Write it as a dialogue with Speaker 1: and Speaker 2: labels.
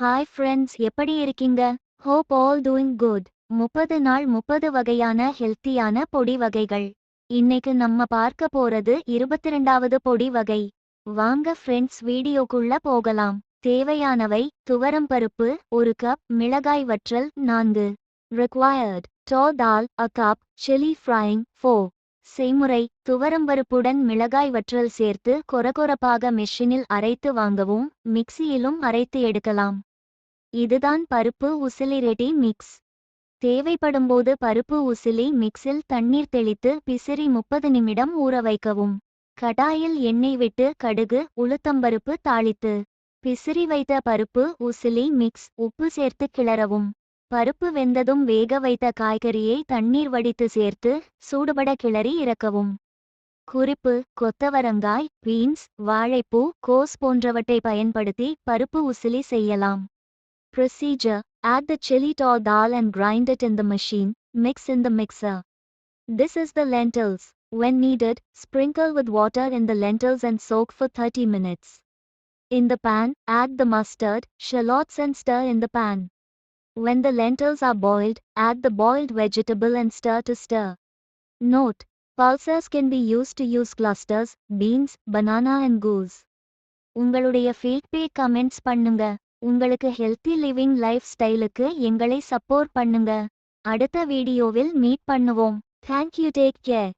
Speaker 1: Hi friends, எப்படி இருக்கீங்க? Hope all doing good. 30 நாள் 30 வகையான ஹெல்த்தியான பொடி வகைகள். இன்னைக்கு நம்ம பார்க்க போறது 22வது பொடி வகை. வாங்க ஃப்ரெண்ட்ஸ், வீடியோக்குள்ள போகலாம். தேவையானவை: துவரம்பருப்பு 1 கப், மிளகாய் வற்றல் 4. Required: toor dal a cup, chili frying 4. செய்முறை: துவரம்பருப்புடன் மிளகாய் வற்றல் சேர்த்து கொரகொரப்பாக மெஷினில் அரைத்து வாங்கவும், மிக்சியிலும் அரைத்து எடுக்கலாம். இதுதான் பருப்பு உசிலி ரெடி மிக்ஸ். தேவைப்படும்போது பருப்பு உசிலி மிக்ஸில் தண்ணீர் தெளித்து பிசிறி 30 நிமிடம் ஊற வைக்கவும். கடாயில் எண்ணெய் விட்டு கடுகு, உளுத்தம்பருப்பு தாளித்து பிசிறி வைத்த பருப்பு உசிலி மிக்ஸ் உப்பு சேர்த்து கிளறவும். பருப்பு வெந்ததும் வேக வைத்த காய்கறியை தண்ணீர் வடித்து சேர்த்து சூடுபட கிளறி இறக்கவும். குறிப்பு: கொத்தவரங்காய், பீன்ஸ், வாழைப்பூ, கோஸ் போன்றவற்றை பயன்படுத்தி பருப்பு உசிலி செய்யலாம். Procedure: add the chili or dal and grind it in the machine. Mix in the mixer. This is the lentils. When needed, sprinkle with water in the lentils and soak for 30 minutes. In the pan, add the mustard, shallots and stir in the pan. When the lentils are boiled, add the boiled vegetable and stir to stir. Note: pulses can be used to use clusters, beans, banana and goose. உங்களுடைய feedback comments பண்ணுங்க. உங்களுக்கு healthy living life ஸ்டைலுக்கு எங்களை support பண்ணுங்க. அடுத்த வீடியோவில் meet பண்ணுவோம். Thank you, take care.